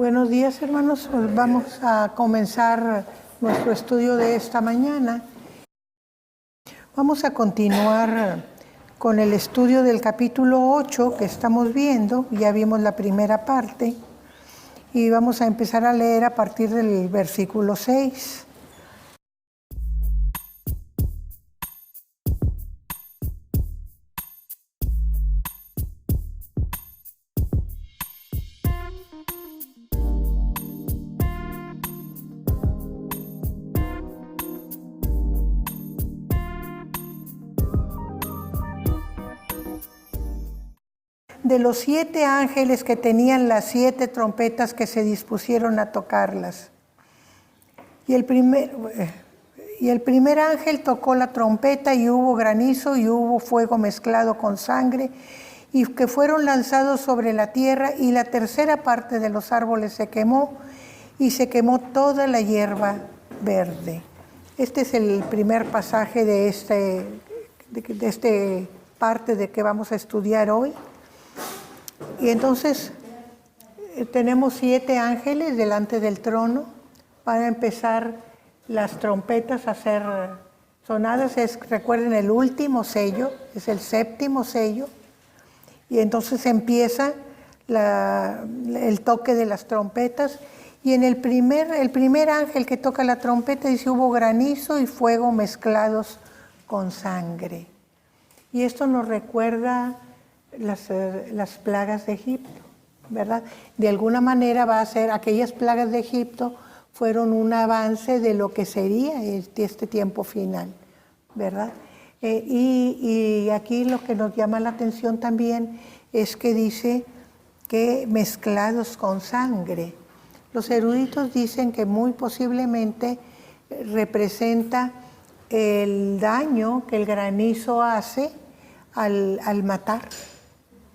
Buenos días, hermanos. Pues vamos a comenzar nuestro estudio de esta mañana. Vamos a continuar con el estudio del capítulo 8 que estamos viendo. Ya vimos la primera parte y vamos a empezar a leer a partir del versículo 6. De los 7 ángeles que tenían las 7 trompetas que se dispusieron a tocarlas. Y el primer ángel tocó la trompeta y hubo granizo y hubo fuego mezclado con sangre y que fueron lanzados sobre la tierra y la tercera parte de los árboles se quemó y se quemó toda la hierba verde. Este es el primer pasaje de esta parte de que vamos a estudiar hoy. Y entonces tenemos 7 ángeles delante del trono. Van a empezar las trompetas a ser sonadas. Recuerden, el último sello, es el 7º sello. Y entonces empieza el toque de las trompetas. Y en el primer ángel que toca la trompeta dice: hubo granizo y fuego mezclados con sangre. Y esto nos recuerda las plagas de Egipto, ¿verdad? De alguna manera va a ser, aquellas plagas de Egipto fueron un avance de lo que sería este tiempo final, ¿verdad? Y aquí lo que nos llama la atención también es que dice que mezclados con sangre. Los eruditos dicen que muy posiblemente representa el daño que el granizo hace al matar,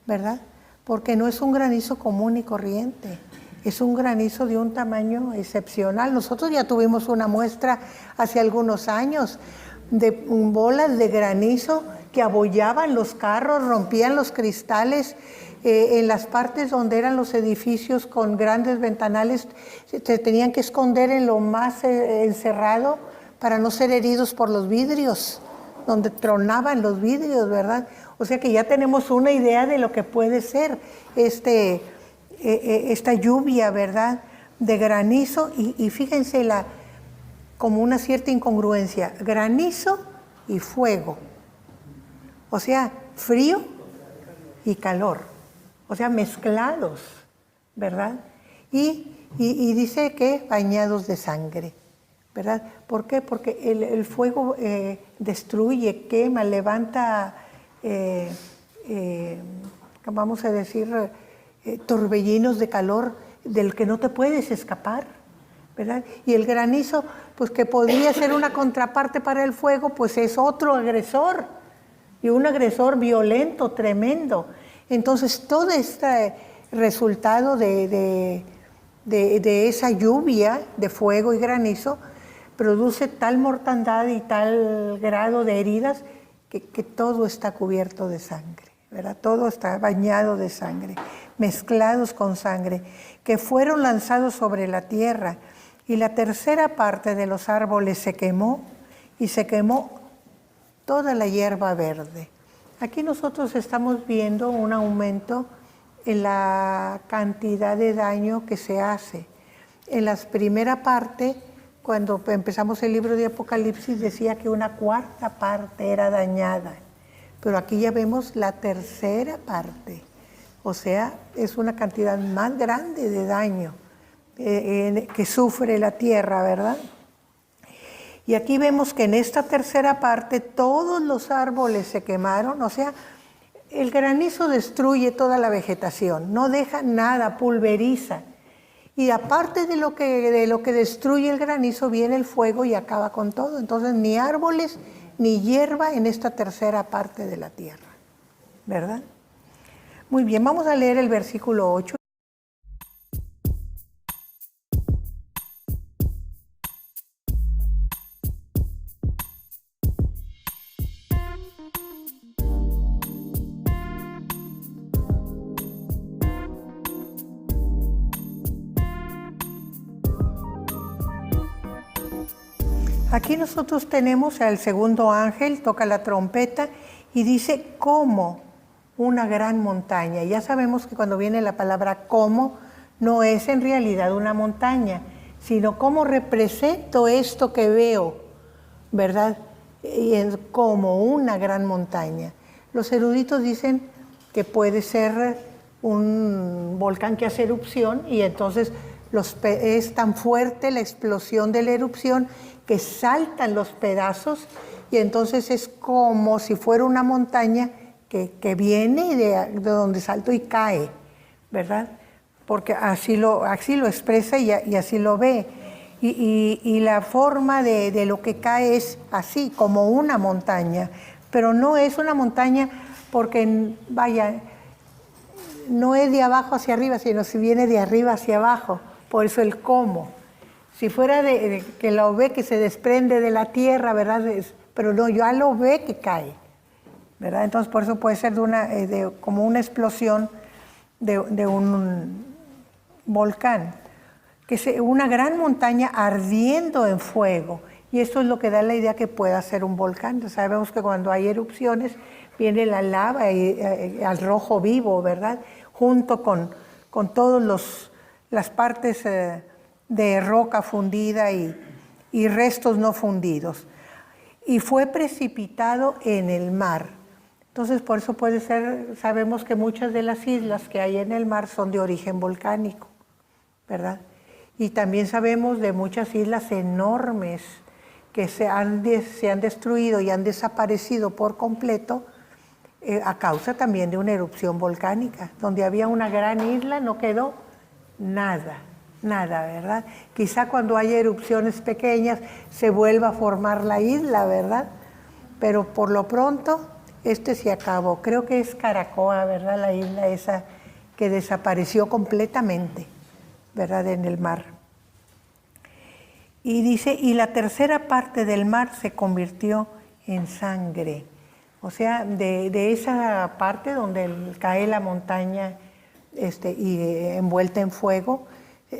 ¿verdad? Porque no es un granizo común y corriente, es un granizo de un tamaño excepcional. Nosotros ya tuvimos una muestra hace algunos años de bolas de granizo que abollaban los carros, rompían los cristales. En las partes donde eran los edificios con grandes ventanales se tenían que esconder en lo más encerrado para no ser heridos por los vidrios, donde tronaban los vidrios, ¿verdad? O sea que ya tenemos una idea de lo que puede ser esta lluvia, ¿verdad?, de granizo. Y fíjense como una cierta incongruencia, granizo y fuego. O sea, frío y calor. O sea, mezclados, ¿verdad? Y dice que bañados de sangre, ¿verdad? ¿Por qué? Porque el fuego destruye, quema, levanta, vamos a decir, torbellinos de calor del que no te puedes escapar, ¿verdad? Y el granizo, pues que podría ser una contraparte para el fuego, pues es otro agresor, y un agresor violento, tremendo. Entonces, todo este resultado de esa lluvia de fuego y granizo produce tal mortandad y tal grado de heridas que todo está cubierto de sangre, ¿verdad? Todo está bañado de sangre, mezclados con sangre, que fueron lanzados sobre la tierra. Y la tercera parte de los árboles se quemó y se quemó toda la hierba verde. Aquí nosotros estamos viendo un aumento en la cantidad de daño que se hace. En la primera parte, cuando empezamos el libro de Apocalipsis, decía que una cuarta parte era dañada. Pero aquí ya vemos la tercera parte. O sea, es una cantidad más grande de daño que sufre la tierra, ¿verdad? Y aquí vemos que en esta tercera parte todos los árboles se quemaron. O sea, el granizo destruye toda la vegetación, no deja nada, pulveriza. Y aparte de lo que destruye el granizo, viene el fuego y acaba con todo. Entonces, ni árboles ni hierba en esta tercera parte de la tierra, ¿verdad? Muy bien, vamos a leer el versículo 8. Aquí nosotros tenemos al segundo ángel, toca la trompeta y dice como una gran montaña. Ya sabemos que cuando viene la palabra como, no es en realidad una montaña, sino cómo represento esto que veo, ¿verdad? Y es como una gran montaña. Los eruditos dicen que puede ser un volcán que hace erupción y entonces es tan fuerte la explosión de la erupción que saltan los pedazos y entonces es como si fuera una montaña que viene de donde saltó y cae, ¿verdad? Porque así lo expresa y así lo ve. Y la forma de lo que cae es así, como una montaña. Pero no es una montaña porque, vaya, no es de abajo hacia arriba, sino si viene de arriba hacia abajo. Por eso el cómo. Si fuera de que lo ve que se desprende de la tierra, ¿verdad? Pero no, ya lo ve que cae, ¿verdad? Entonces por eso puede ser como una explosión de un volcán, una gran montaña ardiendo en fuego. Y esto es lo que da la idea que pueda ser un volcán. Entonces, sabemos que cuando hay erupciones viene la lava al rojo vivo, ¿verdad? Junto con todas las partes de roca fundida y restos no fundidos. Y fue precipitado en el mar. Entonces, por eso puede ser, sabemos que muchas de las islas que hay en el mar son de origen volcánico, ¿verdad? Y también sabemos de muchas islas enormes que se han destruido y han desaparecido por completo a causa también de una erupción volcánica. Donde había una gran isla no quedó nada, ¿verdad? Quizá cuando haya erupciones pequeñas se vuelva a formar la isla, ¿verdad? Pero por lo pronto se acabó. Creo que es Caracoa, ¿verdad? La isla esa que desapareció completamente, ¿verdad? En el mar. Y dice, y la tercera parte del mar se convirtió en sangre. O sea, de esa parte donde cae la montaña y envuelta en fuego,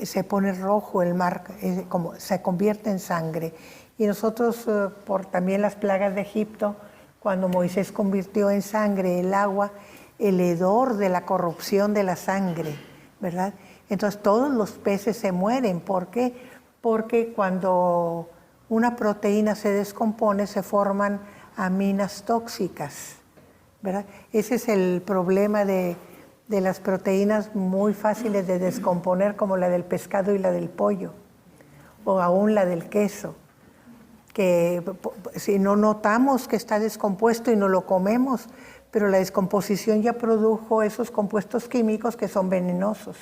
se pone rojo el mar, como se convierte en sangre. Y nosotros, por también las plagas de Egipto, cuando Moisés convirtió en sangre el agua, el hedor de la corrupción de la sangre, ¿verdad? Entonces todos los peces se mueren. ¿Por qué? Porque cuando una proteína se descompone se forman aminas tóxicas, ¿verdad? Ese es el problema de las proteínas muy fáciles de descomponer, como la del pescado y la del pollo, o aún la del queso, que si no notamos que está descompuesto y no lo comemos, pero la descomposición ya produjo esos compuestos químicos que son venenosos.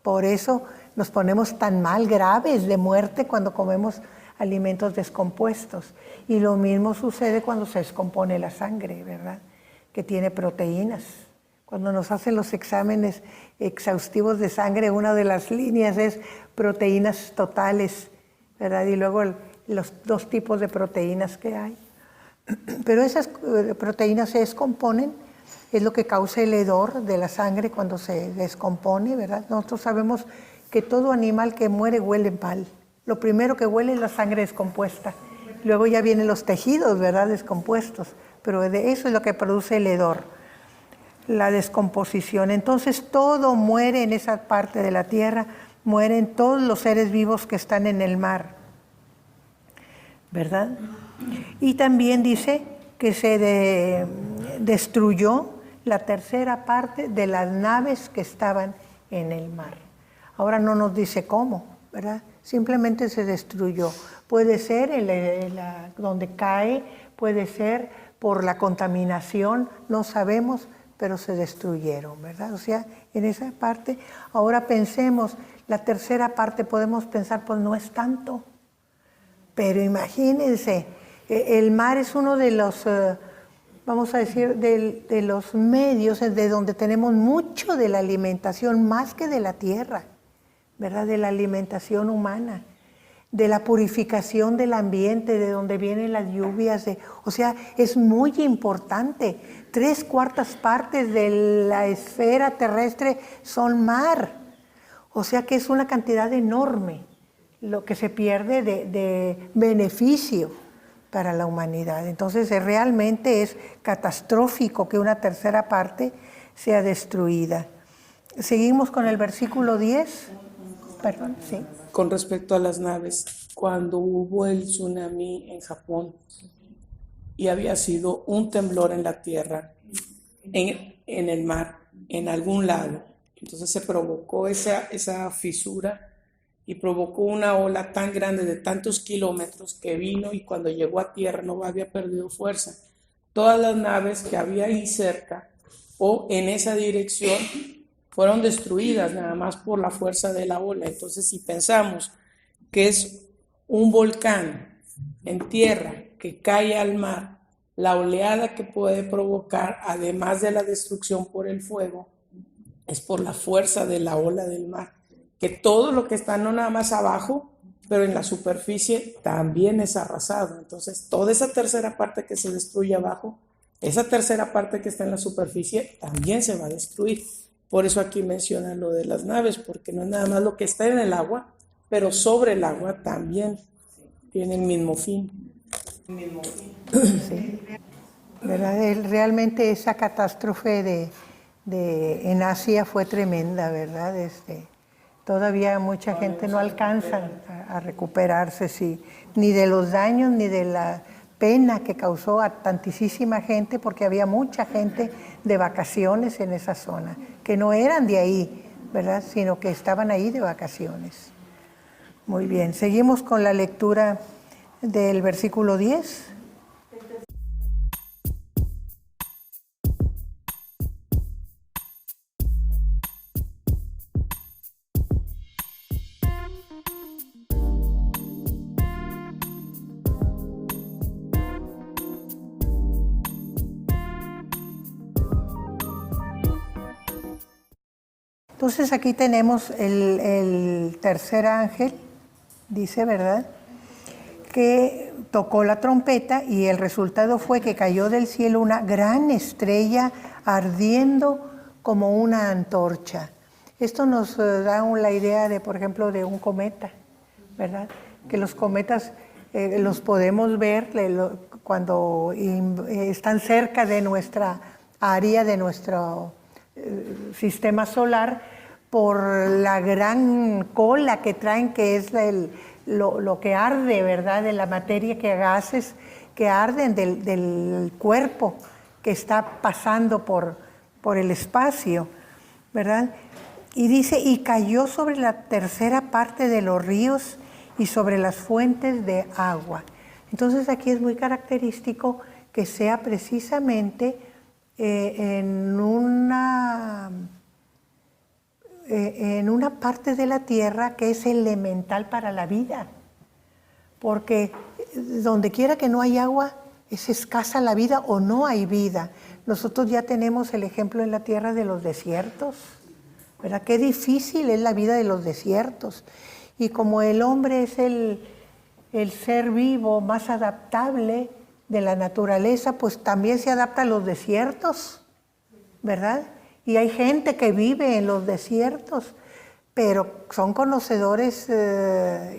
Por eso nos ponemos tan mal, graves de muerte, cuando comemos alimentos descompuestos. Y lo mismo sucede cuando se descompone la sangre, ¿verdad? Que tiene proteínas. Cuando nos hacen los exámenes exhaustivos de sangre, una de las líneas es proteínas totales, ¿verdad? Y luego los dos tipos de proteínas que hay. Pero esas proteínas se descomponen, es lo que causa el hedor de la sangre cuando se descompone, ¿verdad? Nosotros sabemos que todo animal que muere huele mal. Lo primero que huele es la sangre descompuesta. Luego ya vienen los tejidos, ¿verdad? Descompuestos. Pero de eso es lo que produce el hedor, la descomposición. Entonces todo muere en esa parte de la tierra, mueren todos los seres vivos que están en el mar, ¿verdad? Y también dice que se destruyó la tercera parte de las naves que estaban en el mar. Ahora no nos dice cómo, ¿verdad? Simplemente se destruyó. Puede ser donde cae, puede ser por la contaminación, no sabemos, pero se destruyeron, ¿verdad? O sea, en esa parte, ahora pensemos, la tercera parte podemos pensar, pues no es tanto. Pero imagínense, el mar es uno de los, vamos a decir, de los medios de donde tenemos mucho de la alimentación, más que de la tierra, ¿verdad? De la alimentación humana, de la purificación del ambiente, de donde vienen las lluvias. O sea, es muy importante. 3/4 partes de la esfera terrestre son mar. O sea que es una cantidad enorme lo que se pierde de beneficio para la humanidad. Entonces realmente es catastrófico que una tercera parte sea destruida. Seguimos con el versículo 10. Perdón, sí. Con respecto a las naves, cuando hubo el tsunami en Japón y había sido un temblor en la tierra, en el mar, en algún lado, entonces se provocó esa fisura y provocó una ola tan grande de tantos kilómetros que vino y cuando llegó a tierra no había perdido fuerza. Todas las naves que había ahí cerca o en esa dirección fueron destruidas nada más por la fuerza de la ola. Entonces, si pensamos que es un volcán en tierra que cae al mar, la oleada que puede provocar, además de la destrucción por el fuego, es por la fuerza de la ola del mar. Que todo lo que está no nada más abajo, pero en la superficie también es arrasado. Entonces, toda esa tercera parte que se destruye abajo, esa tercera parte que está en la superficie también se va a destruir. Por eso aquí menciona lo de las naves, porque no es nada más lo que está en el agua, pero sobre el agua también tiene el mismo fin. Sí. ¿Verdad? Realmente esa catástrofe en Asia fue tremenda, ¿verdad? Todavía mucha gente no alcanza a recuperarse, sí, ni de los daños ni de la pena que causó a tantísima gente, porque había mucha gente de vacaciones en esa zona, que no eran de ahí, ¿verdad? Sino que estaban ahí de vacaciones. Muy bien, seguimos con la lectura del versículo 10. Entonces aquí tenemos el tercer ángel, dice, ¿verdad?, que tocó la trompeta y el resultado fue que cayó del cielo una gran estrella ardiendo como una antorcha. Esto nos da la idea de, por ejemplo, de un cometa, ¿verdad? Que los cometas los podemos ver cuando están cerca de nuestra área, de nuestro sistema solar, por la gran cola que traen, que es lo que arde, ¿verdad? De la materia, que gases que arden del cuerpo que está pasando por el espacio, ¿verdad? Y dice, y cayó sobre la tercera parte de los ríos y sobre las fuentes de agua. Entonces aquí es muy característico que sea precisamente en una parte de la tierra que es elemental para la vida, porque donde quiera que no hay agua es escasa la vida o no hay vida. Nosotros ya tenemos el ejemplo en la tierra de los desiertos, ¿verdad? Qué difícil es la vida de los desiertos. Y como el hombre es el ser vivo más adaptable de la naturaleza, pues también se adapta a los desiertos, ¿verdad? Y hay gente que vive en los desiertos, pero son conocedores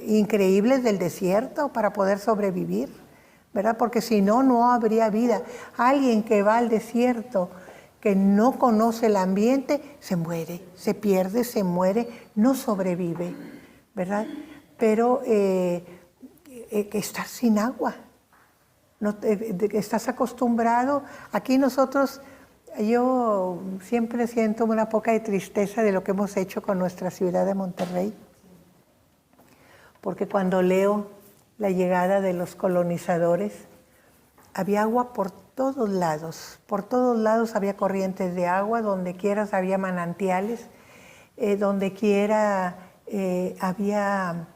increíbles del desierto para poder sobrevivir, ¿verdad? Porque si no, no habría vida. Alguien que va al desierto, que no conoce el ambiente, se muere, se pierde, se muere, no sobrevive, ¿verdad? Pero estar sin agua, no, estás acostumbrado. Aquí nosotros, yo siempre siento una poca de tristeza de lo que hemos hecho con nuestra ciudad de Monterrey, porque cuando leo la llegada de los colonizadores, había agua por todos lados había corrientes de agua, donde quieras había manantiales, donde quiera había,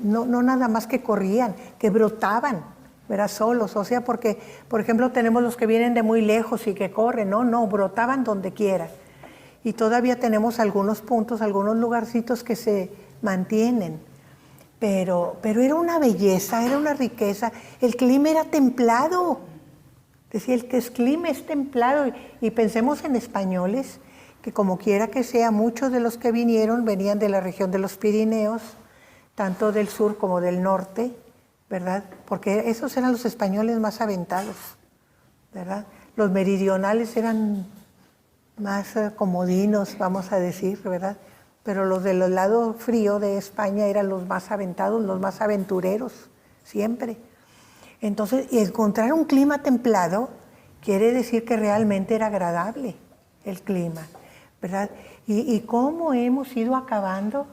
no nada más que corrían, que brotaban, ¿verdad? Solos, o sea, porque, por ejemplo, tenemos los que vienen de muy lejos y que corren, no, brotaban donde quiera. Y todavía tenemos algunos puntos, algunos lugarcitos que se mantienen. Pero era una belleza, era una riqueza. El clima era templado. Decía, el clima es templado. Y pensemos en españoles que como quiera que sea, muchos de los que vinieron venían de la región de los Pirineos, tanto del sur como del norte, ¿verdad? Porque esos eran los españoles más aventados, ¿verdad? Los meridionales eran más comodinos, vamos a decir, ¿verdad? Pero los del lado frío de España eran los más aventados, los más aventureros, siempre. Entonces, y encontrar un clima templado quiere decir que realmente era agradable el clima, ¿verdad? Y cómo hemos ido acabando,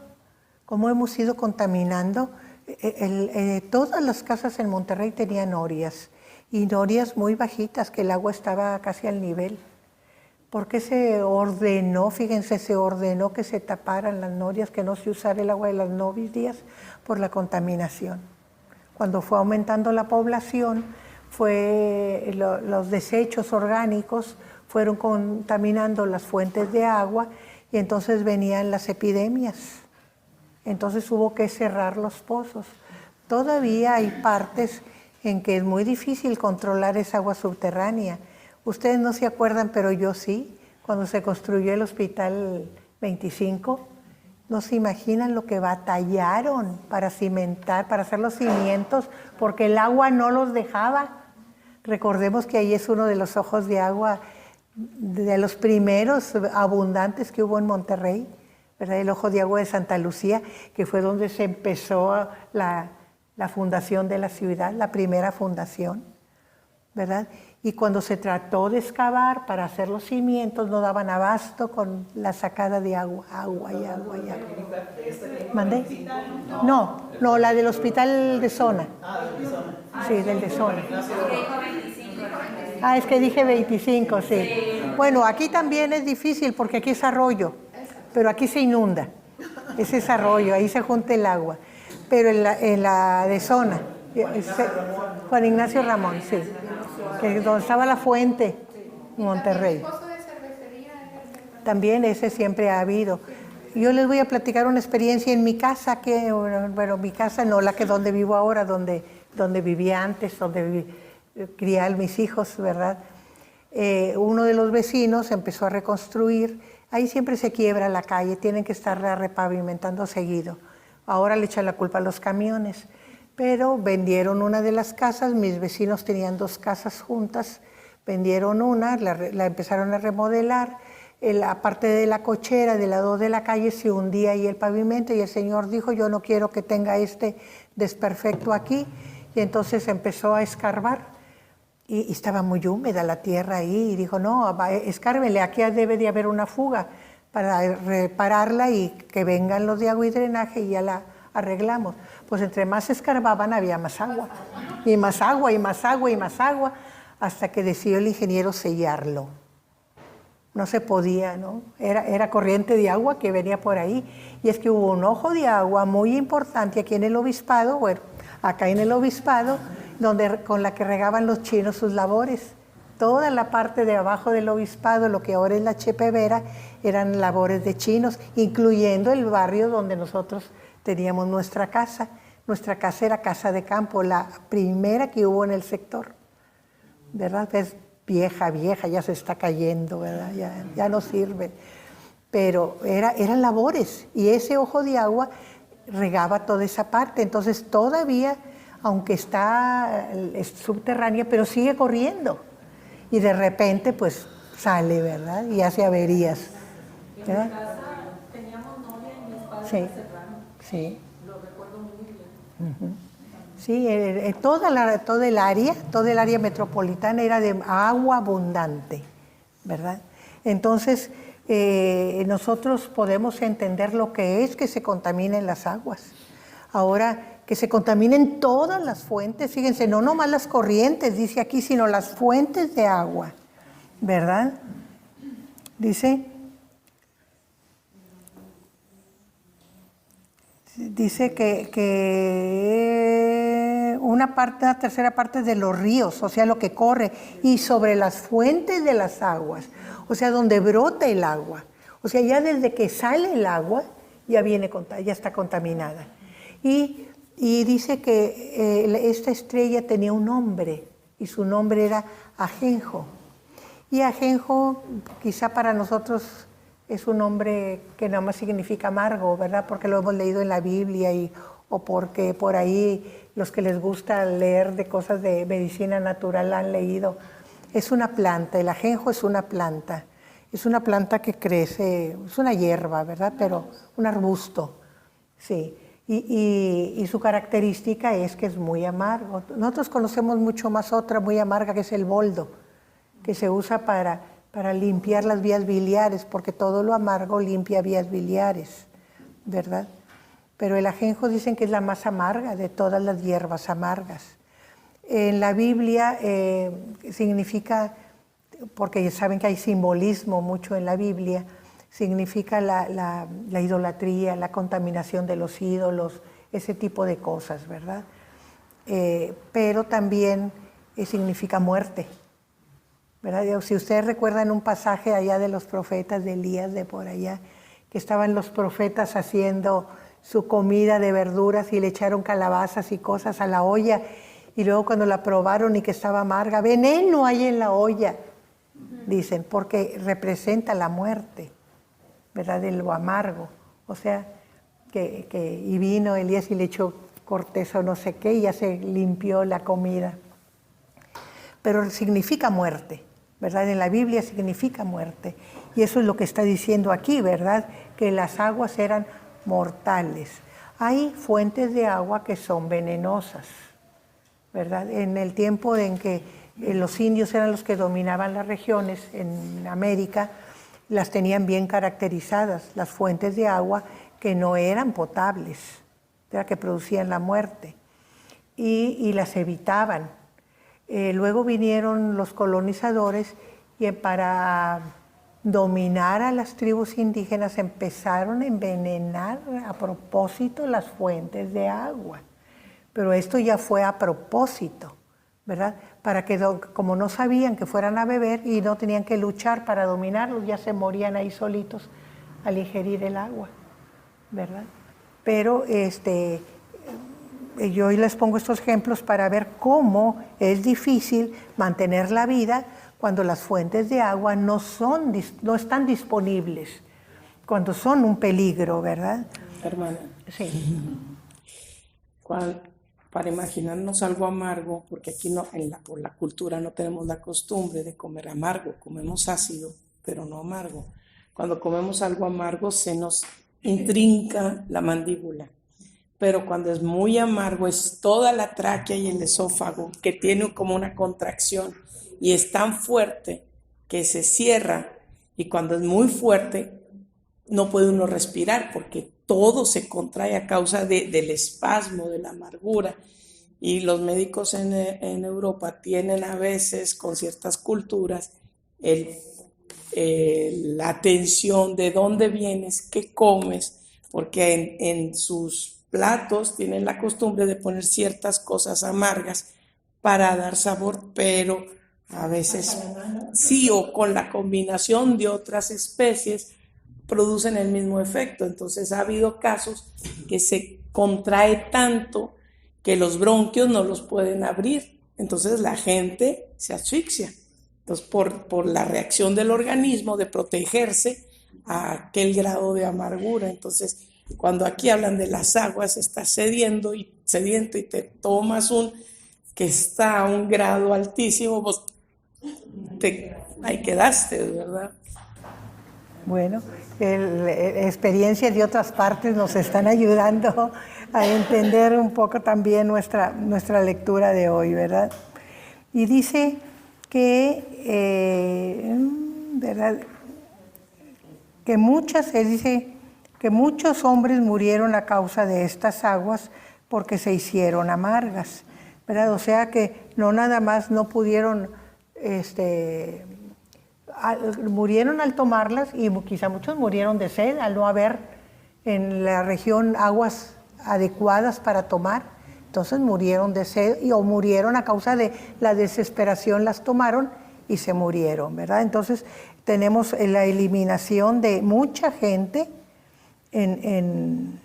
cómo hemos ido contaminando. Todas las casas en Monterrey tenían norias, y norias muy bajitas, que el agua estaba casi al nivel. Porque se ordenó, fíjense, se ordenó que se taparan las norias, que no se usara el agua de las norias por la contaminación. Cuando fue aumentando la población, los desechos orgánicos fueron contaminando las fuentes de agua y entonces venían las epidemias. Entonces hubo que cerrar los pozos. Todavía hay partes en que es muy difícil controlar esa agua subterránea. Ustedes no se acuerdan, pero yo sí, cuando se construyó el Hospital 25, no se imaginan lo que batallaron para cimentar, para hacer los cimientos, porque el agua no los dejaba. Recordemos que ahí es uno de los ojos de agua, de los primeros abundantes que hubo en Monterrey, ¿verdad? El ojo de agua de Santa Lucía, que fue donde se empezó la fundación de la ciudad, la primera fundación, ¿verdad? Y cuando se trató de excavar para hacer los cimientos, no daban abasto con la sacada de agua, agua y agua y agua. ¿Mandé? No, la del hospital de zona. Sí, del de zona. Es que dije 25, sí. Bueno, aquí también es difícil porque aquí es arroyo, pero aquí se inunda. Ese es arroyo, ahí se junta el agua. Pero en la de zona, Juan Ignacio Ramón, sí. Que donde estaba la fuente, en Monterrey. También ese siempre ha habido. Yo les voy a platicar una experiencia en mi casa, bueno, mi casa no, la que donde vivo ahora, donde vivía antes, donde criaba a mis hijos, ¿verdad? Uno de los vecinos empezó a reconstruir. Ahí siempre se quiebra la calle, tienen que estarla repavimentando seguido. Ahora le echan la culpa a los camiones. Pero vendieron una de las casas, mis vecinos tenían 2 casas juntas, vendieron una, la empezaron a remodelar, la parte de la cochera del lado de la calle se hundía ahí el pavimento y el señor dijo, yo no quiero que tenga este desperfecto aquí, y entonces empezó a escarbar y estaba muy húmeda la tierra ahí y dijo, no, escárbenle, aquí debe de haber una fuga para repararla y que vengan los de agua y drenaje y ya la arreglamos. Pues entre más escarbaban había más agua, y más agua, y más agua, y más agua, hasta que decidió el ingeniero sellarlo. No se podía, ¿no? Era corriente de agua que venía por ahí, y es que hubo un ojo de agua muy importante aquí en el obispado, bueno, acá en el obispado, con la que regaban los chinos sus labores. Toda la parte de abajo del obispado, lo que ahora es la Chepe Vera, eran labores de chinos, incluyendo el barrio donde nosotros teníamos nuestra casa. Nuestra casa era casa de campo, la primera que hubo en el sector, ¿verdad? Es vieja, ya se está cayendo, ¿verdad? Ya no sirve. Pero eran labores, y ese ojo de agua regaba toda esa parte. Entonces todavía, aunque es subterránea, pero sigue corriendo. Y de repente, pues, sale, ¿verdad? Y hace averías. ¿Verdad? En mi casa teníamos novia y mis padres Sí. cerraron. Sí. Lo recuerdo muy bien. Sí, todo el área metropolitana era de agua abundante, ¿verdad? Entonces, nosotros podemos entender lo que es que se contaminen las aguas. Ahora, que se contaminen todas las fuentes, fíjense, no nomás las corrientes, dice aquí, sino las fuentes de agua, ¿verdad? Dice que una tercera parte de los ríos, o sea, lo que corre, y sobre las fuentes de las aguas, o sea, donde brota el agua. O sea, ya desde que sale el agua, ya está contaminada. Y dice que esta estrella tenía un nombre, y su nombre era Ajenjo. Y Ajenjo, quizá para nosotros es un nombre que nada más significa amargo, ¿verdad? Porque lo hemos leído en la Biblia o porque por ahí los que les gusta leer de cosas de medicina natural la han leído. Es una planta, el ajenjo es una planta. Es una planta que crece, es una hierba, ¿verdad? Pero un arbusto, sí. Y su característica es que es muy amargo. Nosotros conocemos mucho más otra muy amarga, que es el boldo, que se usa para limpiar las vías biliares, porque todo lo amargo limpia vías biliares, ¿verdad? Pero el ajenjo dicen que es la más amarga de todas las hierbas amargas. En la Biblia significa, porque ya saben que hay simbolismo mucho en la Biblia, significa la idolatría, la contaminación de los ídolos, ese tipo de cosas, ¿verdad? Pero también significa muerte, ¿verdad? Si ustedes recuerdan un pasaje allá de los profetas de Elías, de por allá, que estaban los profetas haciendo su comida de verduras y le echaron calabazas y cosas a la olla, y luego cuando la probaron y que estaba amarga, veneno hay en la olla, dicen, porque representa la muerte, ¿verdad? De lo amargo. O sea, y vino Elías y le echó corteza o no sé qué, y ya se limpió la comida. Pero significa muerte, ¿verdad? En la Biblia significa muerte. Y eso es lo que está diciendo aquí, ¿verdad? Que las aguas eran mortales. Hay fuentes de agua que son venenosas, ¿verdad? En el tiempo en que los indios eran los que dominaban las regiones en América, las tenían bien caracterizadas, las fuentes de agua que no eran potables, ¿verdad? Que producían la muerte, y las evitaban. Luego vinieron los colonizadores y para dominar a las tribus indígenas empezaron a envenenar a propósito las fuentes de agua. Pero esto ya fue a propósito, ¿verdad? Para que, como no sabían que fueran a beber y no tenían que luchar para dominarlos, ya se morían ahí solitos al ingerir el agua, ¿verdad? Pero yo hoy les pongo estos ejemplos para ver cómo es difícil mantener la vida cuando las fuentes de agua no están disponibles, cuando son un peligro, ¿verdad? Hermana. Sí. Para imaginarnos algo amargo, porque aquí por la cultura no tenemos la costumbre de comer amargo, comemos ácido, pero no amargo. Cuando comemos algo amargo se nos intrinca la mandíbula, pero cuando es muy amargo es toda la tráquea y el esófago que tiene como una contracción y es tan fuerte que se cierra, y cuando es muy fuerte no puede uno respirar porque todo se contrae a causa del espasmo, de la amargura. Y los médicos en Europa tienen a veces, con ciertas culturas, la atención de dónde vienes, qué comes, porque en sus platos tienen la costumbre de poner ciertas cosas amargas para dar sabor, pero a veces sí, o con la combinación de otras especies producen el mismo efecto. Entonces ha habido casos que se contrae tanto que los bronquios no los pueden abrir. Entonces la gente se asfixia. Entonces por la reacción del organismo de protegerse a aquel grado de amargura. Entonces cuando aquí hablan de las aguas, estás sediento y te tomas que está a un grado altísimo, pues ahí quedaste, ¿verdad? Bueno, experiencias de otras partes nos están ayudando a entender un poco también nuestra lectura de hoy, ¿verdad? Y dice que, ¿verdad? Dice que muchos hombres murieron a causa de estas aguas porque se hicieron amargas, ¿verdad? O sea que no nada más no pudieron, murieron al tomarlas, y quizá muchos murieron de sed al no haber en la región aguas adecuadas para tomar. Entonces murieron de sed o murieron a causa de la desesperación, las tomaron y se murieron, ¿verdad? Entonces tenemos la eliminación de mucha gente en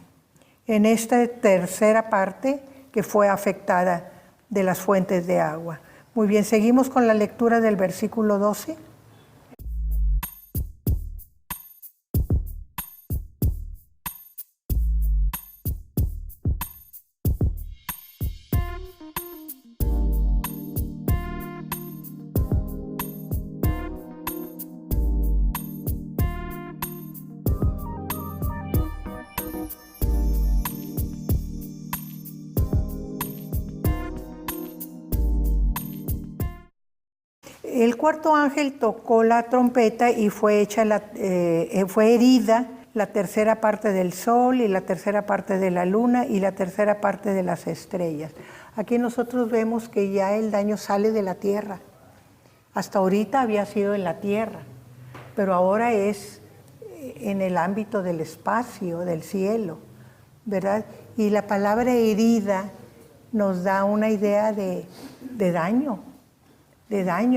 esta tercera parte que fue afectada de las fuentes de agua. Muy bien, seguimos con la lectura del versículo 12. el cuarto ángel tocó la trompeta y fue herida la tercera parte del sol y la tercera parte de la luna y la tercera parte de las estrellas. Aquí nosotros vemos que ya el daño sale de la tierra. Hasta ahorita había sido en la tierra, pero ahora es en el ámbito del espacio, del cielo, ¿verdad? Y la palabra herida nos da una idea de daño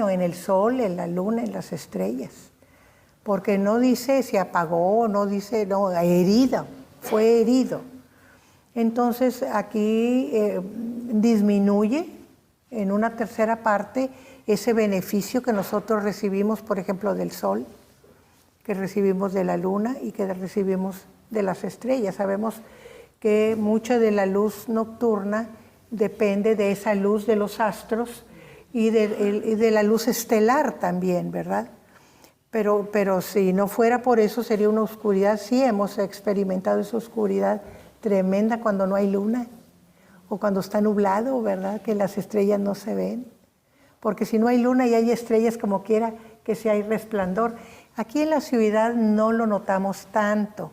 en el sol, en la luna, en las estrellas. Porque no dice se apagó, no dice, no, herida, fue herido. Entonces aquí disminuye en una tercera parte ese beneficio que nosotros recibimos, por ejemplo, del sol, que recibimos de la luna y que recibimos de las estrellas. Sabemos que mucha de la luz nocturna depende de esa luz de los astros y de la luz estelar también, ¿verdad? Pero si no fuera por eso sería una oscuridad. Sí hemos experimentado esa oscuridad tremenda cuando no hay luna o cuando está nublado, ¿verdad? Que las estrellas no se ven. Porque si no hay luna y hay estrellas como quiera que si hay resplandor. Aquí en la ciudad no lo notamos tanto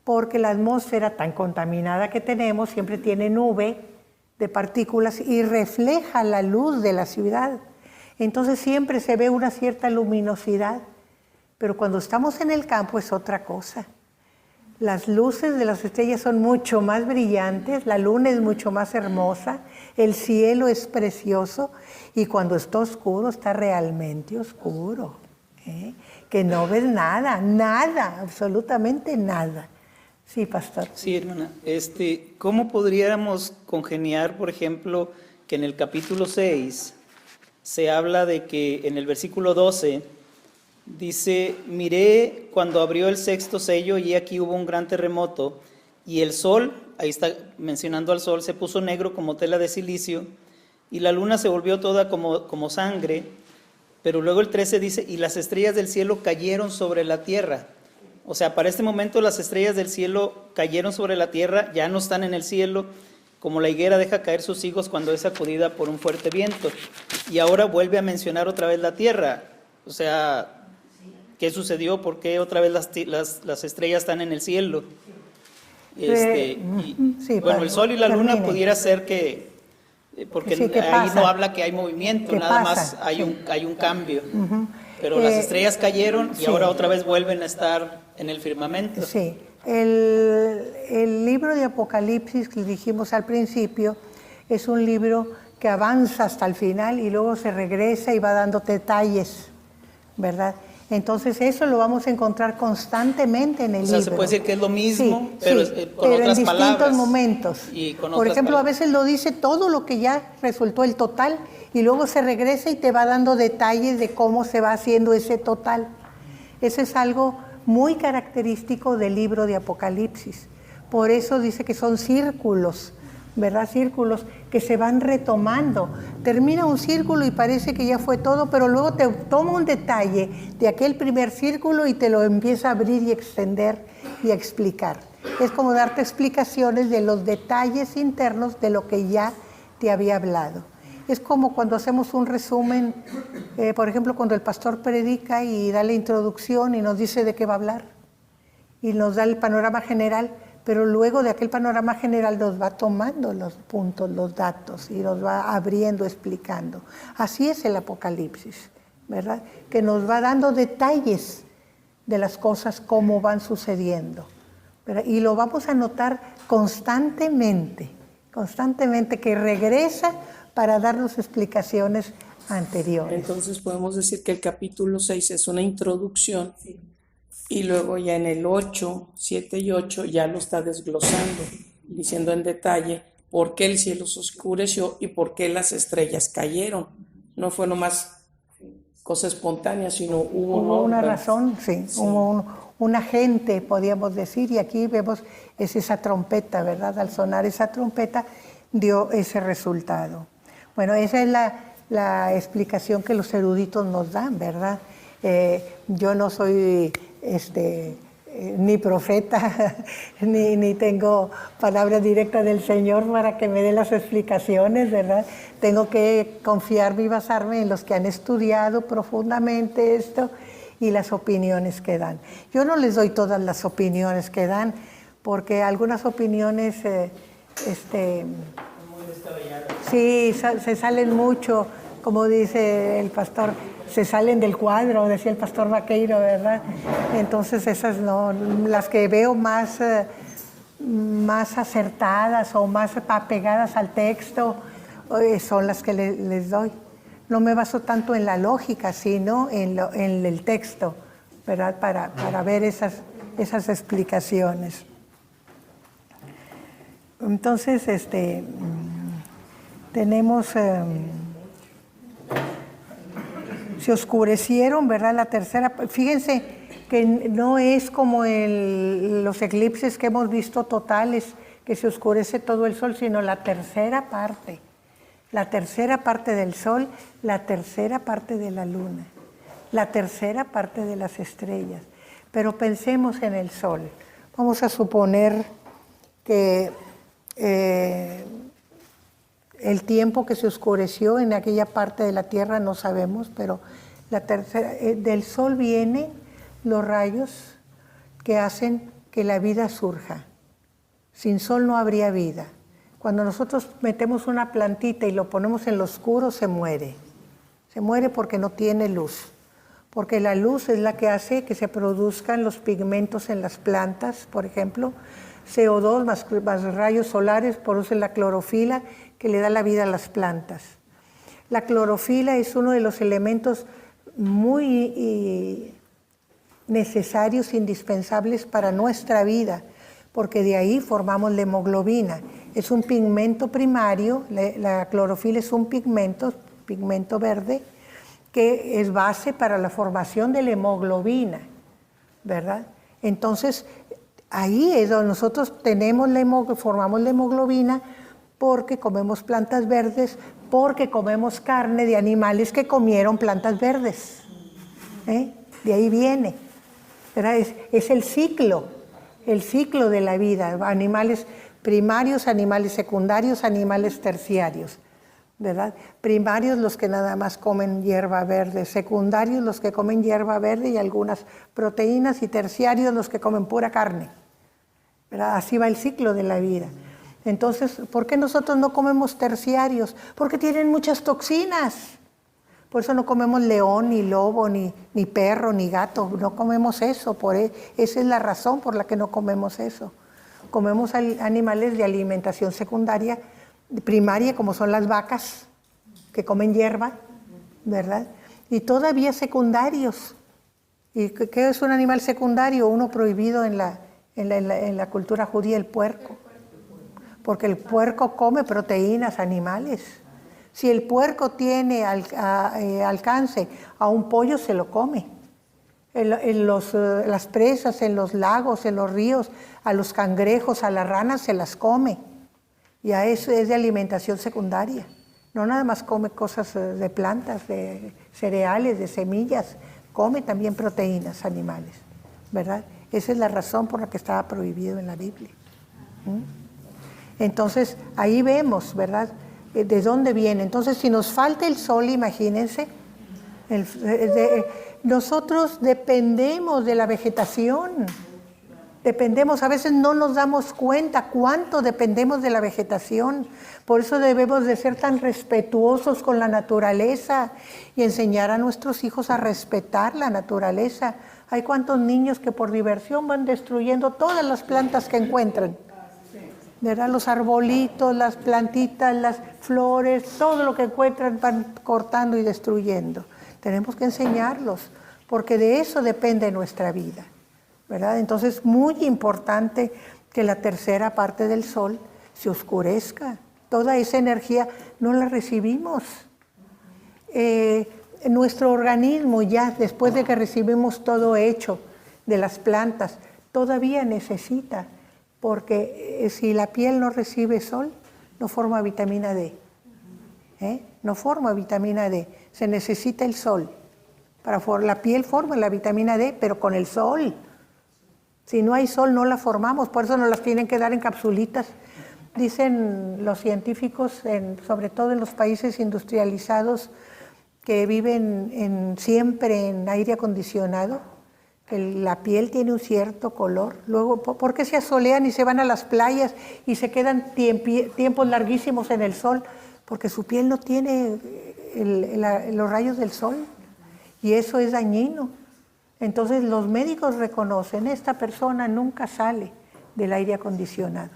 porque la atmósfera tan contaminada que tenemos siempre tiene nube de partículas y refleja la luz de la ciudad. Entonces siempre se ve una cierta luminosidad, pero cuando estamos en el campo es otra cosa. Las luces de las estrellas son mucho más brillantes, la luna es mucho más hermosa, el cielo es precioso y cuando está oscuro está realmente oscuro, que no ves nada, nada, absolutamente nada. Sí, pastor. Sí, hermana. ¿Cómo podríamos congeniar, por ejemplo, que en el capítulo 6 se habla de que en el versículo 12 dice, miré cuando abrió el sexto sello y aquí hubo un gran terremoto y el sol, ahí está mencionando al sol, se puso negro como tela de silicio y la luna se volvió toda como sangre, pero luego el 13 dice, y las estrellas del cielo cayeron sobre la tierra. O sea, para este momento las estrellas del cielo cayeron sobre la tierra, ya no están en el cielo, como la higuera deja caer sus higos cuando es sacudida por un fuerte viento. Y ahora vuelve a mencionar otra vez la tierra. O sea, ¿qué sucedió? ¿Por qué otra vez las estrellas están en el cielo? Bueno, el sol y la luna pudiera ser que, porque sí, ahí pasa. no habla que hay movimiento, nada pasa. más hay un cambio. Pero las estrellas cayeron y ahora otra vez vuelven a estar en el firmamento. Sí, el libro de Apocalipsis que dijimos al principio es un libro que avanza hasta el final y luego se regresa y va dando detalles, ¿verdad? Entonces eso lo vamos a encontrar constantemente en el libro. O sea, se puede decir que es lo mismo, Sí, pero, sí, con pero otras en distintos palabras. momentos. Y con Por otras ejemplo, palabras. a veces lo dice todo lo que ya resultó el total y luego se regresa y te va dando detalles de cómo se va haciendo ese total. Eso es algo muy característico del libro de Apocalipsis. Por eso dice que son círculos, ¿verdad? Círculos que se van retomando. Termina un círculo y parece que ya fue todo, pero luego te toma un detalle de aquel primer círculo y te lo empieza a abrir y extender y a explicar. Es como darte explicaciones de los detalles internos de lo que ya te había hablado. Es como cuando hacemos un resumen, por ejemplo, cuando el pastor predica y da la introducción y nos dice de qué va a hablar y nos da el panorama general, pero luego de aquel panorama general nos va tomando los puntos, los datos y nos va abriendo, explicando. Así es el Apocalipsis, ¿verdad? Que nos va dando detalles de las cosas, cómo van sucediendo, ¿verdad? Y lo vamos a notar constantemente, que regresa para darnos explicaciones anteriores. Entonces podemos decir que el capítulo 6 es una introducción y luego ya en el 8, 7 y 8 ya lo está desglosando, diciendo en detalle por qué el cielo se oscureció y por qué las estrellas cayeron. No fue nomás cosa espontánea, sino Hubo una razón, sí. Hubo un agente, podríamos decir, y aquí vemos es esa trompeta, ¿verdad? Al sonar esa trompeta dio ese resultado. Bueno, esa es la explicación que los eruditos nos dan, ¿verdad? Yo no soy ni profeta, ni tengo palabra directa del Señor para que me dé las explicaciones, ¿verdad? Tengo que confiarme y basarme en los que han estudiado profundamente esto y las opiniones que dan. Yo no les doy todas las opiniones que dan, porque algunas opiniones sí, se salen mucho, como dice el pastor, se salen del cuadro, decía el pastor Vaqueiro, ¿verdad? Entonces esas no, las que veo más acertadas o más apegadas al texto son las que les doy. No me baso tanto en la lógica, sino en el texto, ¿verdad? Para ver esas explicaciones. Entonces, tenemos, se oscurecieron, ¿verdad? La tercera, fíjense que no es como los eclipses que hemos visto totales, que se oscurece todo el sol, sino la tercera parte del sol, la tercera parte de la luna, la tercera parte de las estrellas. Pero pensemos en el sol. Vamos a suponer que el tiempo que se oscureció en aquella parte de la Tierra no sabemos, pero del sol vienen los rayos que hacen que la vida surja. Sin sol no habría vida. Cuando nosotros metemos una plantita y lo ponemos en lo oscuro, se muere. Se muere porque no tiene luz. Porque la luz es la que hace que se produzcan los pigmentos en las plantas, por ejemplo. CO2 más rayos solares producen la clorofila que le da la vida a las plantas. La clorofila es uno de los elementos muy necesarios, indispensables para nuestra vida, porque de ahí formamos la hemoglobina. Es un pigmento primario, la clorofila es un pigmento verde, que es base para la formación de la hemoglobina, ¿verdad? Entonces, ahí es donde nosotros formamos la hemoglobina porque comemos plantas verdes, porque comemos carne de animales que comieron plantas verdes. De ahí viene, ¿verdad? Es el ciclo de la vida, animales primarios, animales secundarios, animales terciarios, ¿verdad? Primarios los que nada más comen hierba verde, secundarios los que comen hierba verde y algunas proteínas, y terciarios los que comen pura carne, ¿verdad? Así va el ciclo de la vida. Entonces, ¿por qué nosotros no comemos terciarios? Porque tienen muchas toxinas. Por eso no comemos león, ni lobo, ni perro, ni gato. No comemos eso. Esa es la razón por la que no comemos eso. Comemos animales de alimentación secundaria, primaria, como son las vacas, que comen hierba, ¿verdad? Y todavía secundarios. ¿Y qué es un animal secundario? Uno prohibido en la cultura judía, el puerco. Porque el puerco come proteínas animales. Si el puerco tiene alcance a un pollo, se lo come. Las presas, en los lagos, en los ríos, a los cangrejos, a las ranas se las come. Y a eso es de alimentación secundaria. No nada más come cosas de plantas, de cereales, de semillas. Come también proteínas animales, ¿verdad? Esa es la razón por la que estaba prohibido en la Biblia. Entonces, ahí vemos, ¿verdad?, de dónde viene. Entonces, si nos falta el sol, imagínense, nosotros dependemos de la vegetación. Dependemos, a veces no nos damos cuenta cuánto dependemos de la vegetación. Por eso debemos de ser tan respetuosos con la naturaleza y enseñar a nuestros hijos a respetar la naturaleza. Hay cuantos niños que por diversión van destruyendo todas las plantas que encuentran, ¿verdad? Los arbolitos, las plantitas, las flores, todo lo que encuentran van cortando y destruyendo. Tenemos que enseñarlos, porque de eso depende nuestra vida, ¿verdad? Entonces es muy importante que la tercera parte del sol se oscurezca. Toda esa energía no la recibimos. Nuestro organismo, ya después de que recibimos todo hecho de las plantas, todavía necesita, porque si la piel no recibe sol, no forma vitamina D. No forma vitamina D, se necesita el sol. La piel forma la vitamina D, pero con el sol. Si no hay sol, no la formamos, por eso nos las tienen que dar en capsulitas. Dicen los científicos, sobre todo en los países industrializados, que viven siempre en aire acondicionado, que la piel tiene un cierto color. Luego, ¿por qué se asolean y se van a las playas y se quedan tiempos larguísimos en el sol? Porque su piel no tiene los rayos del sol y eso es dañino. Entonces los médicos reconocen, esta persona nunca sale del aire acondicionado.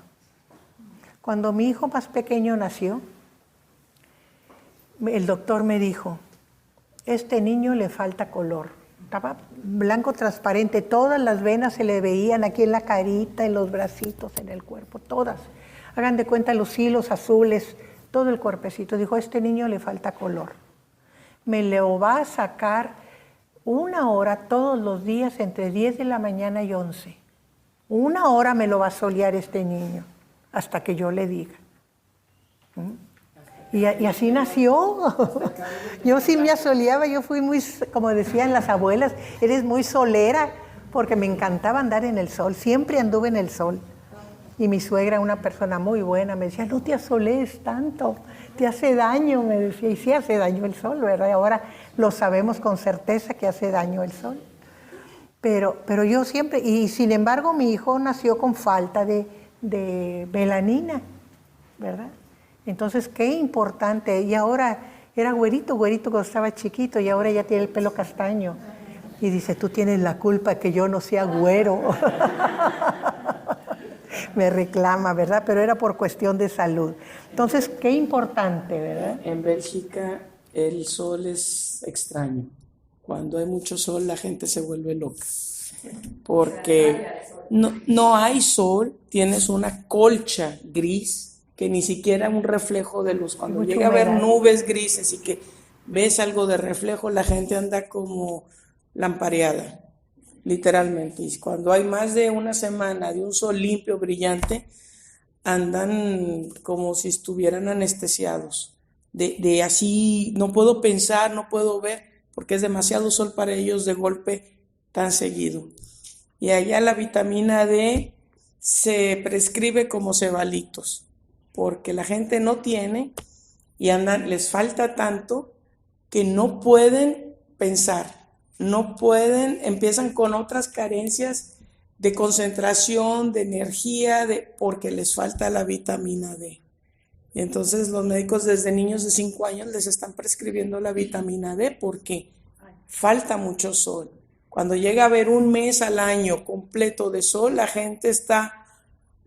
Cuando mi hijo más pequeño nació, el doctor me dijo, este niño le falta color. Estaba blanco transparente, todas las venas se le veían aquí en la carita, en los bracitos, en el cuerpo, todas. Hagan de cuenta los hilos azules, todo el cuerpecito. Dijo, a este niño le falta color. Me lo va a sacar 1 hora todos los días entre 10 de la mañana y 11. 1 hora me lo va a solear este niño hasta que yo le diga. Y así nació. Yo sí me asoleaba, yo fui muy, como decían las abuelas, eres muy solera, porque me encantaba andar en el sol, siempre anduve en el sol. Y mi suegra, una persona muy buena, me decía, no te asolees tanto, te hace daño, me decía, y sí hace daño el sol, ¿verdad? Y ahora lo sabemos con certeza que hace daño el sol. Pero yo siempre, y sin embargo mi hijo nació con falta de melanina, ¿verdad? Entonces, qué importante. Y ahora era güerito cuando estaba chiquito y ahora ya tiene el pelo castaño. Y dice, tú tienes la culpa que yo no sea güero. Me reclama, ¿verdad? Pero era por cuestión de salud. Entonces, qué importante, ¿verdad? En Bélgica el sol es extraño. Cuando hay mucho sol la gente se vuelve loca. Porque no hay sol, tienes una colcha gris que ni siquiera un reflejo de luz. Cuando llega a haber nubes grises y que ves algo de reflejo, la gente anda como lampareada, literalmente. Y cuando hay más de una semana de un sol limpio, brillante, andan como si estuvieran anestesiados. De así, no puedo pensar, no puedo ver, porque es demasiado sol para ellos de golpe tan seguido. Y allá la vitamina D se prescribe como cebalitos, porque la gente no tiene y les falta tanto que no pueden pensar, no pueden, empiezan con otras carencias de concentración, de energía, porque les falta la vitamina D. Y entonces los médicos desde niños de 5 años les están prescribiendo la vitamina D porque falta mucho sol. Cuando llega a haber 1 mes al año completo de sol, la gente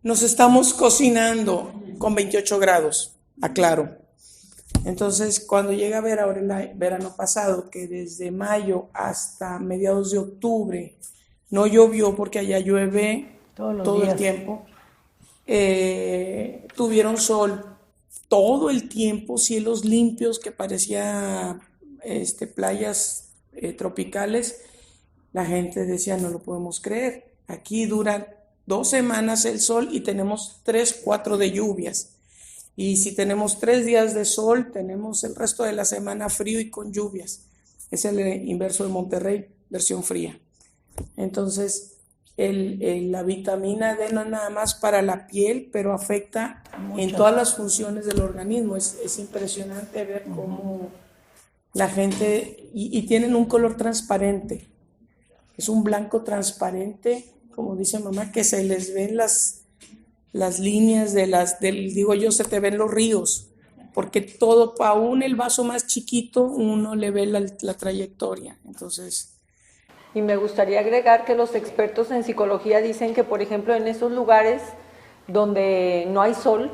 nos estamos cocinando con 28 grados, aclaro. Entonces, cuando llega a ver ahora el verano pasado, que desde mayo hasta mediados de octubre no llovió porque allá llueve todo el tiempo, tuvieron sol todo el tiempo, cielos limpios que parecía playas tropicales, la gente decía, no lo podemos creer, aquí dura 2 semanas el sol y tenemos 3, 4 de lluvias. Y si tenemos 3 días de sol, tenemos el resto de la semana frío y con lluvias. Es el inverso de Monterrey, versión fría. Entonces, la vitamina D no es nada más para la piel, pero afecta en todas las funciones del organismo. Es impresionante ver cómo la gente... Y tienen un color transparente. Es un blanco transparente, como dice mamá, que se les ven las líneas se te ven los ríos, porque todo, aún el vaso más chiquito, uno le ve la trayectoria. Entonces, Y me gustaría agregar que los expertos en psicología dicen que, por ejemplo, en esos lugares donde no hay sol,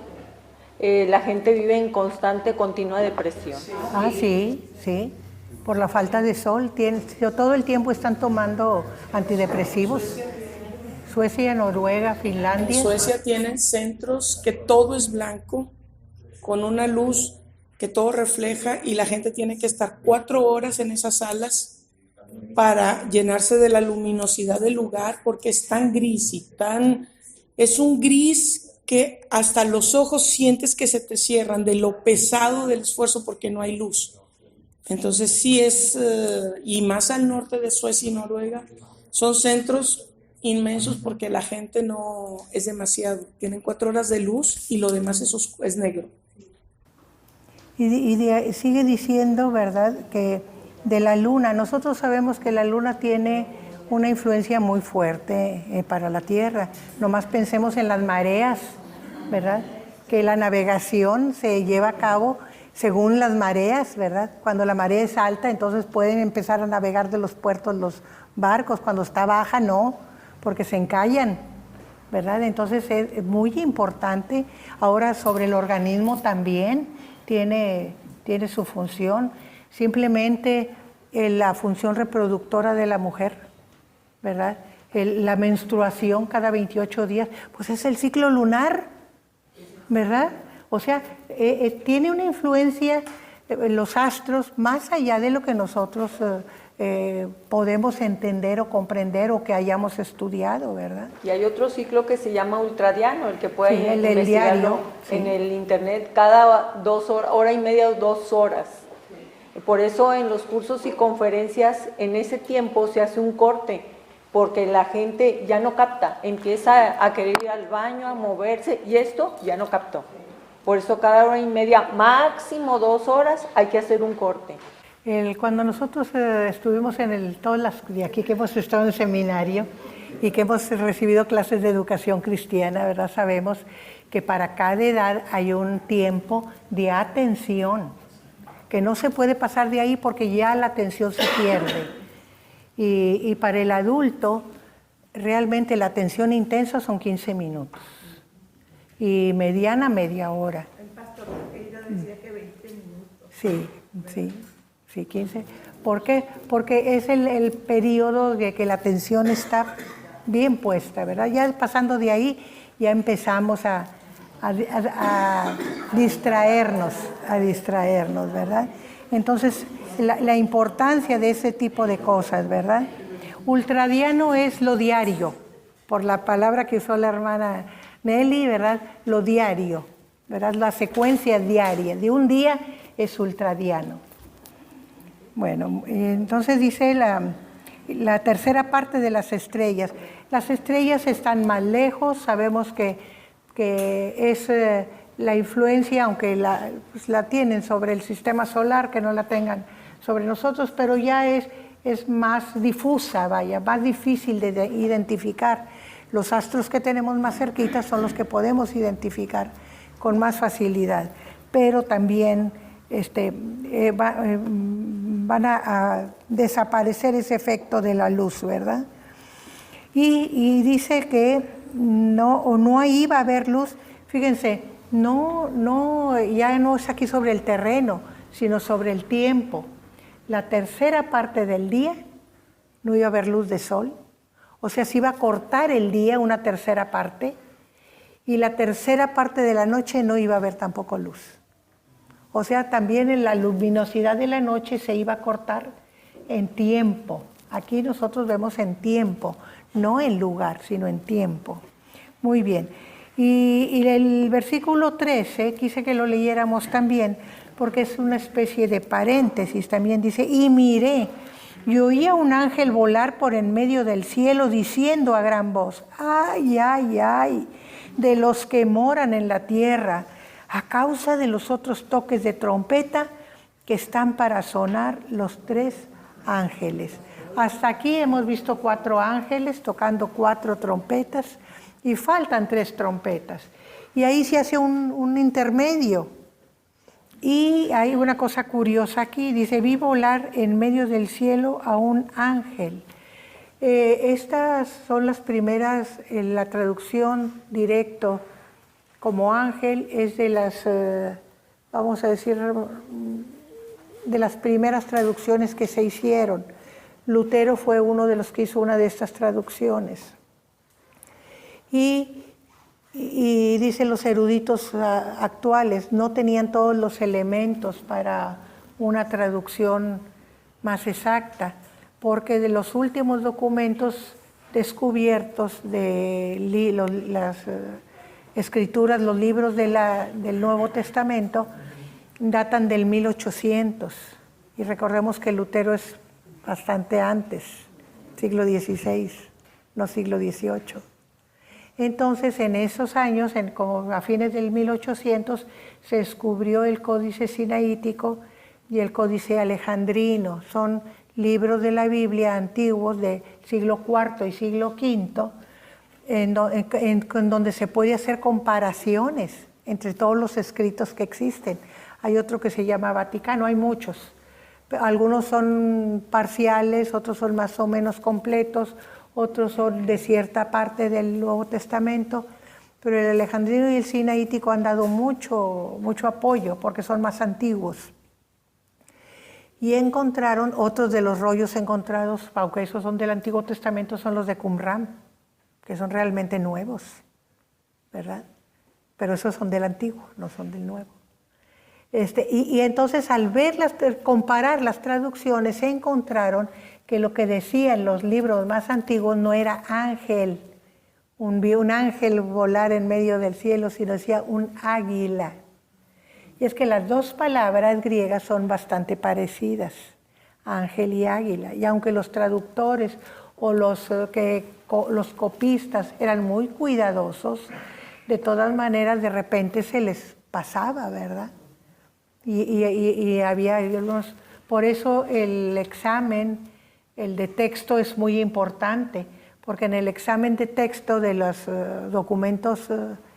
la gente vive en constante, continua depresión. Ah, sí, por la falta de sol. Todo el tiempo están tomando antidepresivos. Suecia, Noruega, Finlandia. En Suecia tienen centros que todo es blanco, con una luz que todo refleja, y la gente tiene que estar 4 horas en esas salas para llenarse de la luminosidad del lugar, porque es tan gris es un gris que hasta los ojos sientes que se te cierran de lo pesado del esfuerzo porque no hay luz. Entonces sí y más al norte de Suecia y Noruega, son centros inmensos porque la gente no es demasiado. Tienen 4 horas de luz y lo demás es negro. Sigue diciendo, ¿verdad?, que de la luna, nosotros sabemos que la luna tiene una influencia muy fuerte para la Tierra. Nomás pensemos en las mareas, ¿verdad?, que la navegación se lleva a cabo según las mareas, ¿verdad? Cuando la marea es alta, entonces pueden empezar a navegar de los puertos los barcos. Cuando está baja, no, porque se encallan, ¿verdad? Entonces es muy importante. Ahora, sobre el organismo también tiene su función. Simplemente la función reproductora de la mujer, ¿verdad? La menstruación cada 28 días, pues es el ciclo lunar, ¿verdad? O sea, tiene una influencia los astros más allá de lo que nosotros podemos entender o comprender o que hayamos estudiado, ¿verdad? Y hay otro ciclo que se llama ultradiano, el que puede Sí, el investigarlo diario, sí. en el internet cada 2 horas, hora y media o 2 horas. Por eso en los cursos y conferencias en ese tiempo se hace un corte, porque la gente ya no capta, empieza a querer ir al baño, a moverse, y esto ya no captó. Por eso cada hora y media, máximo 2 horas, hay que hacer un corte. Cuando nosotros estuvimos todas las de aquí que hemos estado en seminario y que hemos recibido clases de educación cristiana, ¿verdad? Sabemos que para cada edad hay un tiempo de atención, que no se puede pasar de ahí porque ya la atención se pierde. Y para el adulto, realmente la atención intensa son 15 minutos y mediana media hora. El pastor ella decía que 20 minutos. Sí, 15. ¿Por qué? Porque es el periodo de que la atención está bien puesta, ¿verdad? Ya pasando de ahí, ya empezamos a distraernos, ¿verdad? Entonces, la importancia de ese tipo de cosas, ¿verdad? Ultradiano es lo diario, por la palabra que usó la hermana Nelly, ¿verdad? Lo diario, ¿verdad? La secuencia diaria de un día es ultradiano. Bueno, entonces dice la tercera parte de las estrellas. Las estrellas están más lejos, sabemos que es la influencia, aunque pues la tienen sobre el sistema solar, que no la tengan sobre nosotros, pero ya es más difusa, más difícil de identificar. Los astros que tenemos más cerquitas son los que podemos identificar con más facilidad, pero también van a desaparecer ese efecto de la luz, ¿verdad? Y dice que no iba a haber luz. Fíjense, ya no es aquí sobre el terreno, sino sobre el tiempo. La tercera parte del día no iba a haber luz de sol, o sea, se iba a cortar el día una tercera parte, y la tercera parte de la noche no iba a haber tampoco luz. O sea, también en la luminosidad de la noche se iba a cortar en tiempo. Aquí nosotros vemos en tiempo, no en lugar, sino en tiempo. Muy bien. Y el versículo 13, quise que lo leyéramos también, porque es una especie de paréntesis. También dice, y miré, y oí a un ángel volar por en medio del cielo, diciendo a gran voz, ay, ay, ay, de los que moran en la tierra, a causa de los otros toques de trompeta que están para sonar los 3 ángeles. Hasta aquí hemos visto 4 ángeles tocando 4 trompetas y faltan 3 trompetas. Y ahí se hace un intermedio. Y hay una cosa curiosa aquí, dice, vi volar en medio del cielo a un ángel. Estas son las primeras, la traducción directo como ángel es de las, vamos a decir, de las primeras traducciones que se hicieron. Lutero fue uno de los que hizo una de estas traducciones. Y dicen los eruditos actuales, no tenían todos los elementos para una traducción más exacta, porque de los últimos documentos descubiertos de las escrituras, los libros del Nuevo Testamento, datan del 1800. Y recordemos que Lutero es bastante antes, siglo XVI, no siglo XVIII. Entonces, en esos años, como a fines del 1800, se descubrió el Códice Sinaítico y el Códice Alejandrino. Son libros de la Biblia antiguos del siglo IV y siglo V, en donde se puede hacer comparaciones entre todos los escritos que existen. Hay otro que se llama Vaticano, hay muchos. Algunos son parciales, otros son más o menos completos, otros son de cierta parte del Nuevo Testamento, pero el alejandrino y el sinaítico han dado mucho apoyo porque son más antiguos. Y encontraron otros de los rollos encontrados, aunque esos son del Antiguo Testamento, son los de Qumran, que son realmente nuevos, ¿verdad? Pero esos son del Antiguo, no son del Nuevo. Y entonces al comparar las traducciones, se encontraron que lo que decían los libros más antiguos no era ángel, un ángel volar en medio del cielo, sino decía un águila. Y es que las dos palabras griegas son bastante parecidas, ángel y águila. Y aunque los traductores o los copistas eran muy cuidadosos, de todas maneras de repente se les pasaba, ¿verdad? Y había algunos. Por eso el examen, el de texto, es muy importante, porque en el examen de texto de los documentos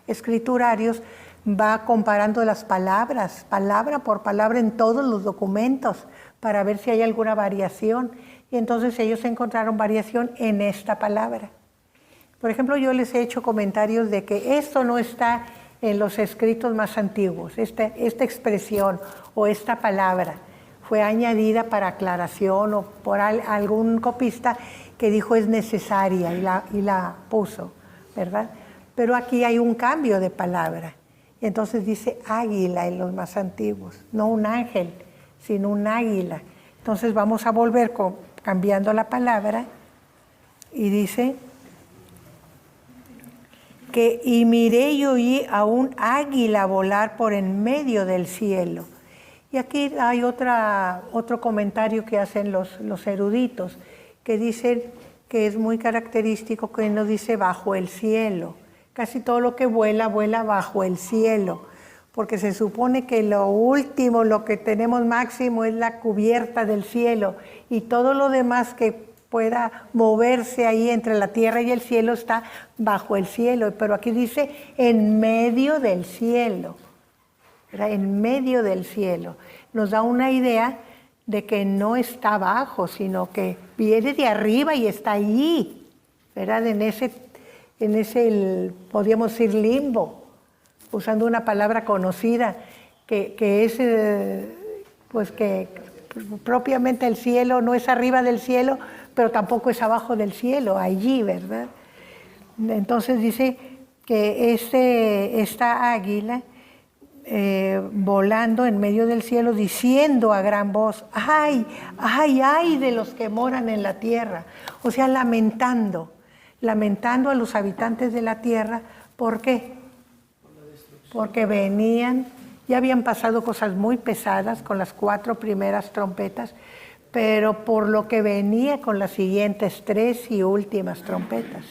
escriturarios va comparando las palabras, palabra por palabra en todos los documentos, para ver si hay alguna variación. Y entonces ellos encontraron variación en esta palabra. Por ejemplo, yo les he hecho comentarios de que esto no está en los escritos más antiguos, esta expresión o esta palabra fue añadida para aclaración o por algún copista que dijo es necesaria y la puso, ¿verdad? Pero aquí hay un cambio de palabra. Y entonces dice águila en los más antiguos, no un ángel, sino un águila. Entonces vamos a volver cambiando la palabra y dice que y miré y oí a un águila volar por en medio del cielo. Y aquí hay otro comentario que hacen los eruditos, que dicen que es muy característico que no dice bajo el cielo. Casi todo lo que vuela, vuela bajo el cielo, porque se supone que lo último, lo que tenemos máximo es la cubierta del cielo, y todo lo demás que pueda moverse ahí entre la tierra y el cielo está bajo el cielo, pero aquí dice en medio del cielo, ¿verdad? En medio del cielo. Nos da una idea de que no está abajo, sino que viene de arriba y está allí, ¿verdad? En ese podríamos decir limbo, usando una palabra conocida, que es, pues que propiamente el cielo no es arriba del cielo, pero tampoco es abajo del cielo, allí, ¿verdad? Entonces dice que esta águila volando en medio del cielo, diciendo a gran voz, ¡ay, ay, ay de los que moran en la tierra! O sea, lamentando a los habitantes de la tierra. ¿Por qué? Porque ya habían pasado cosas muy pesadas con las 4 primeras trompetas, pero por lo que venía con las siguientes 3 y últimas trompetas.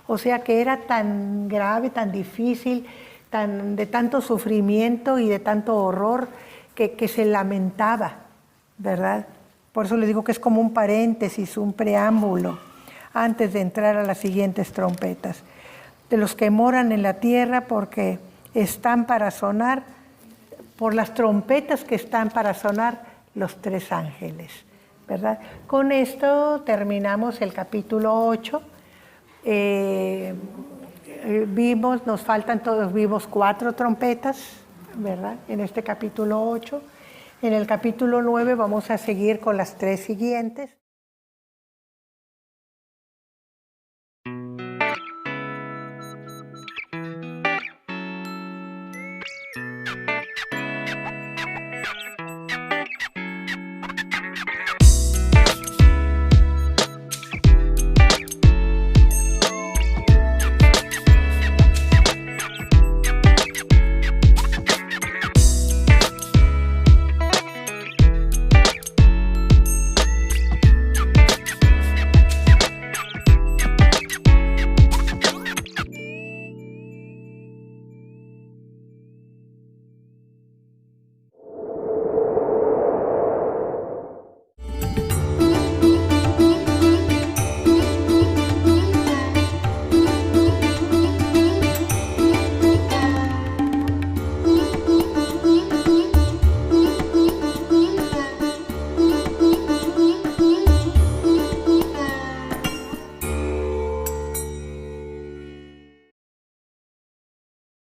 O sea que era tan grave, tan difícil, de tanto sufrimiento y de tanto horror que se lamentaba, ¿verdad? Por eso les digo que es como un paréntesis, un preámbulo, antes de entrar a las siguientes trompetas. De los que moran en la tierra porque están para sonar, por las trompetas que están para sonar los 3 ángeles, ¿verdad? Con esto terminamos el capítulo 8. Vimos 4 trompetas, ¿verdad? En este capítulo 8. En el capítulo 9 vamos a seguir con las 3 siguientes.